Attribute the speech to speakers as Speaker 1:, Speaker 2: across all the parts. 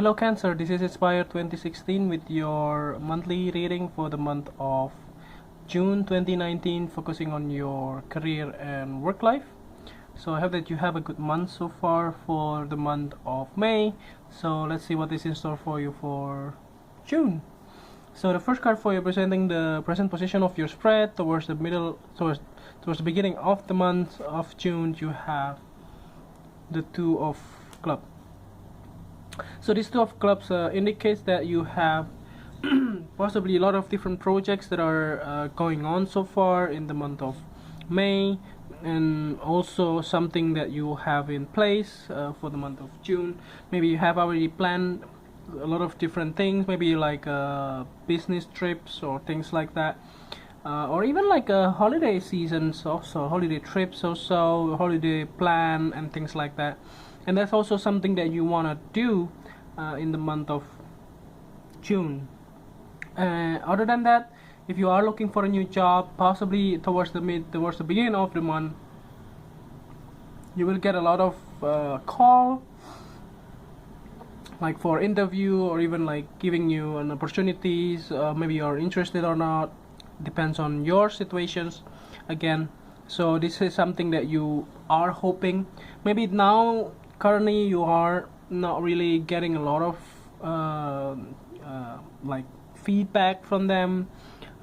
Speaker 1: Hello Cancer, this is Inspire 2016 with your monthly reading for the month of June 2019, focusing on your career and work life. So I hope that you have a good month so far for the month of May. So let's see what is in store for you for June. So the first card for you presenting the present position of your spread towards the middle, towards the beginning of the month of June. You have the Two of Clubs. So this Two of Clubs indicates that you have possibly a lot of different projects that are going on so far in the month of May, and also something that you have in place for the month of June. Maybe you have already planned a lot of different things, maybe like business trips or things like that, or even like holiday seasons, also holiday trips, also holiday plan and things like that. And that's also something that you want to do in the month of June. Other than that, if you are looking for a new job, possibly towards the beginning of the month, you will get a lot of call, like for interview, or even like giving you an opportunities. Maybe you're interested or not, depends on your situations again. So this is something that you are hoping. Maybe now currently you are not really getting a lot of like feedback from them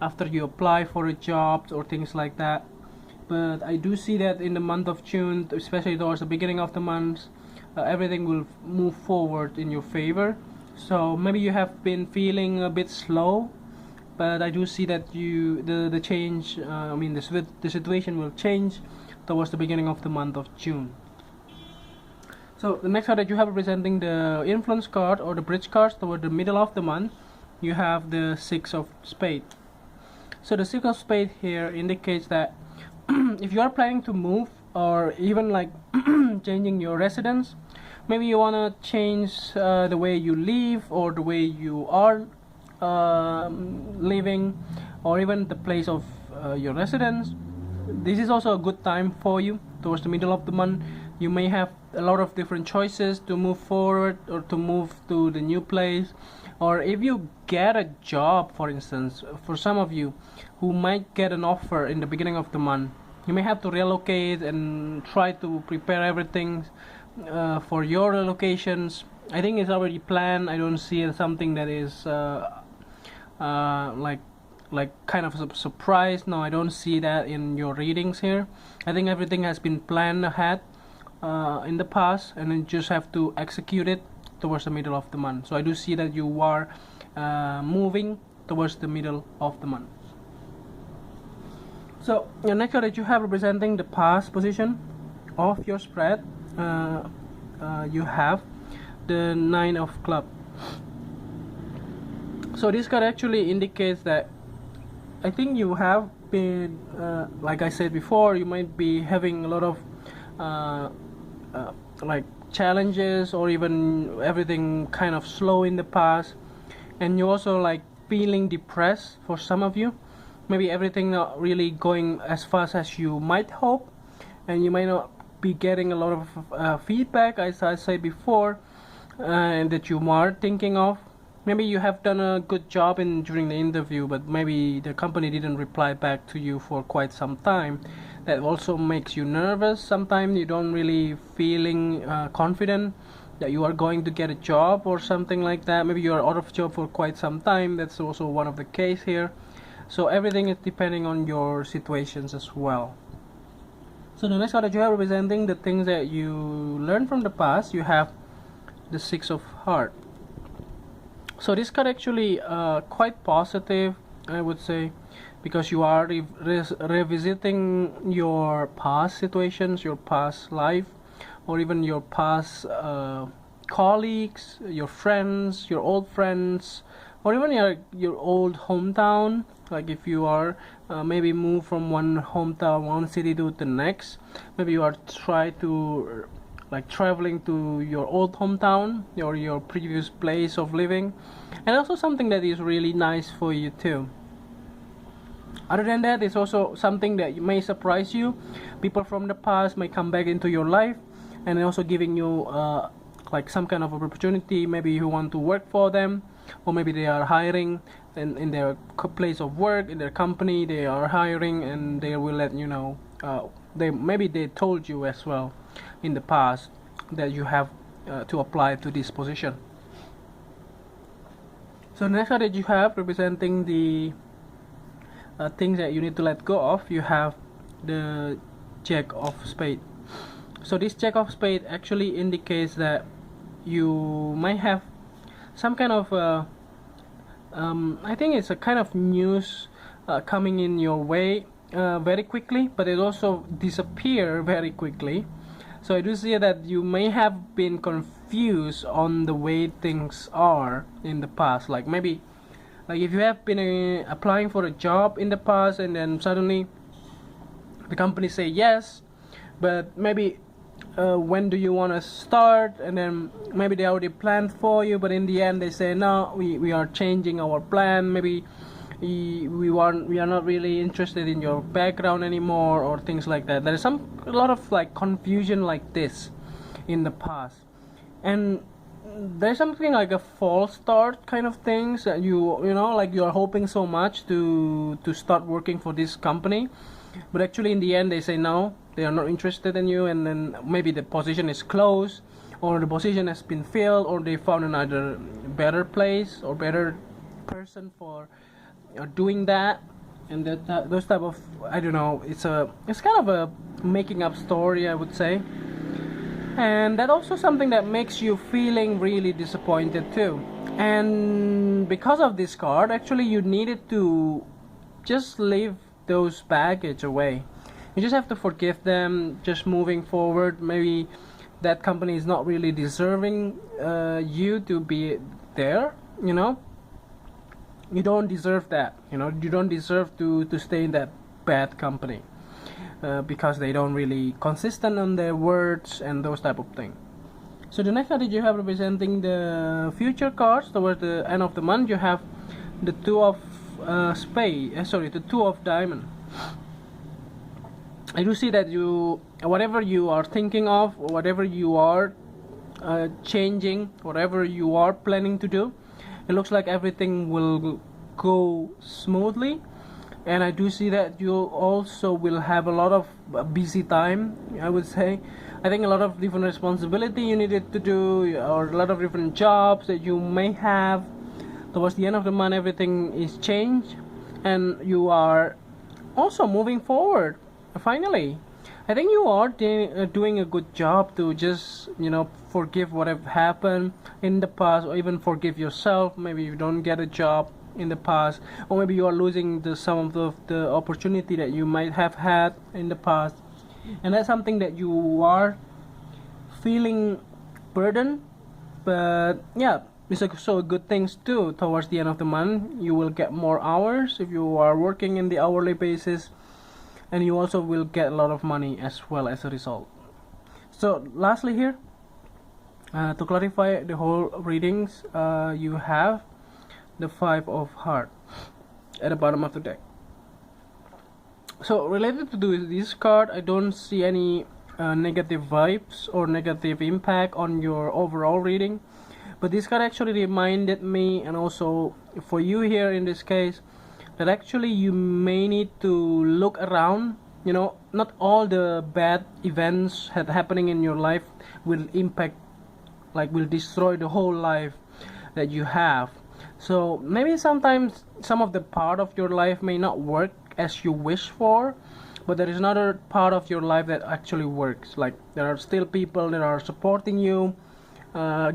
Speaker 1: after you apply for a job or things like that. But I do see that in the month of June, especially towards the beginning of the month, everything will move forward in your favor. So maybe you have been feeling a bit slow, but I do see that the change, the situation will change towards the beginning of the month of June. So the next card that you have representing the influence card or the bridge cards toward the middle of the month, you have the Six of Spades. So the Six of Spades here indicates that if you are planning to move, or even like changing your residence, maybe you want to change the way you live or the way you are living, or even the place of your residence. This is also a good time for you towards the middle of the month. You may have a lot of different choices to move forward or to move to the new place. Or if you get a job, for instance, for some of you who might get an offer in the beginning of the month, you may have to relocate and try to prepare everything for your relocations. I think it's already planned. I don't see it something that is like kind of a surprise. No, I don't see that in your readings here. I think everything has been planned ahead in the past, and then just have to execute it towards the middle of the month. So I do see that you are moving towards the middle of the month. So the next card that you have representing the past position of your spread, you have the Nine of Clubs. So this card actually indicates that I think you have been, like I said before, you might be having a lot of like challenges, or even everything kind of slow in the past, and you also like feeling depressed for some of you. Maybe everything not really going as fast as you might hope, and you might not be getting a lot of feedback, as I said before, and that you are thinking of. Maybe you have done a good job during the interview, but maybe the company didn't reply back to you for quite some time. That also makes you nervous. Sometimes you don't really feeling confident that you are going to get a job or something like that. Maybe you are out of job for quite some time. That's also one of the case here. So everything is depending on your situations as well. So the next card that you have representing the things that you learned from the past, you have the Six of Hearts. So this card actually quite positive, I would say, because you are revisiting your past situations, your past life, or even your past colleagues, your friends, your old friends, or even your old hometown. Like if you are maybe move from one hometown, one city to the next, maybe you are try to like traveling to your old hometown or your previous place of living, and also something that is really nice for you too. Other than that, it's also something that may surprise you. People from the past may come back into your life, and also giving you like some kind of opportunity. Maybe you want to work for them, or maybe they are hiring in their place of work, in their company they are hiring, and they will let you know. They told you as well in the past that you have to apply to this position. So next card that you have representing the things that you need to let go of, you have the Jack of Spades. So this Jack of Spades actually indicates that you might have some kind of I think it's a kind of news coming in your way very quickly, but it also disappear very quickly. So I do see that you may have been confused on the way things are in the past. Like maybe, like if you have been applying for a job in the past, and then suddenly the company say yes, but maybe when do you want to start, and then maybe they already planned for you, but in the end they say no, we are changing our plan. Maybe we are not really interested in your background anymore, or things like that. There is a lot of like confusion like this in the past, and there's something like a false start kind of things that you know, like you are hoping so much to start working for this company, but actually in the end they say no, they are not interested in you, and then maybe the position is closed, or the position has been filled, or they found another better place or better person for doing that. And those type of, I don't know, it's kind of a making up story, I would say. And that also something that makes you feeling really disappointed too. And because of this card, actually you needed to just leave those baggage away. You just have to forgive them, just moving forward. Maybe that company is not really deserving you to be there, you know. You don't deserve that, you know. You don't deserve to stay in that bad company because they don't really consistent on their words and those type of things. So the next card that you have representing the future cards towards the end of the month, you have the Two of the Two of Diamond. I do see that whatever you are thinking of, or whatever you are changing, whatever you are planning to do, it looks like everything will go smoothly. And I do see that you also will have a lot of busy time, I would say. I think a lot of different responsibility you needed to do, or a lot of different jobs that you may have. Towards the end of the month, everything is changed, and you are also moving forward. Finally, I think you are doing a good job to just, you know, forgive what have happened in the past, or even forgive yourself. Maybe you don't get a job in the past, or maybe you are losing some of the opportunity that you might have had in the past, and that's something that you are feeling burdened. But yeah, it's also good things too. Towards the end of the month, you will get more hours if you are working in the hourly basis, and you also will get a lot of money as well as a result. So lastly here, to clarify the whole readings, you have the Five of Hearts at the bottom of the deck. So related to this card, I don't see any negative vibes or negative impact on your overall reading, but this card actually reminded me, and also for you here in this case, that actually you may need to look around. You know, not all the bad events happening in your life will impact, like will destroy the whole life that you have. So maybe sometimes some of the part of your life may not work as you wish for, but there is another part of your life that actually works. Like there are still people that are supporting you,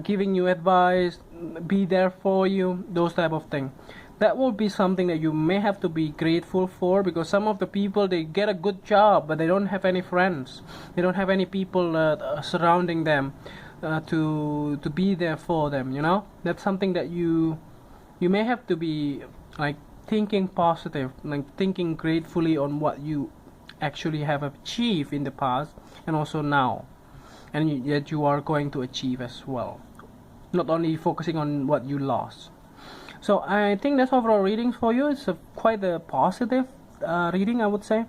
Speaker 1: giving you advice, be there for you, those type of things. That will be something that you may have to be grateful for, because some of the people, they get a good job but they don't have any friends, they don't have any people surrounding them to be there for them, you know. That's something that you may have to be like thinking positive, like thinking gratefully on what you actually have achieved in the past and also now, and that you are going to achieve as well, not only focusing on what you lost. So I think that's overall readings for you. It's quite a positive reading, I would say.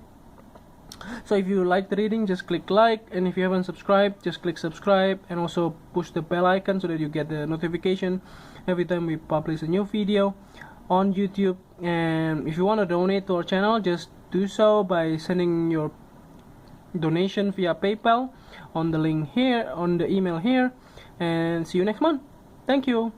Speaker 1: So if you like the reading, just click like, and if you haven't subscribed, just click subscribe, and also push the bell icon so that you get the notification every time we publish a new video on YouTube. And if you want to donate to our channel, just do so by sending your donation via PayPal on the link here, on the email here, and see you next month. Thank you.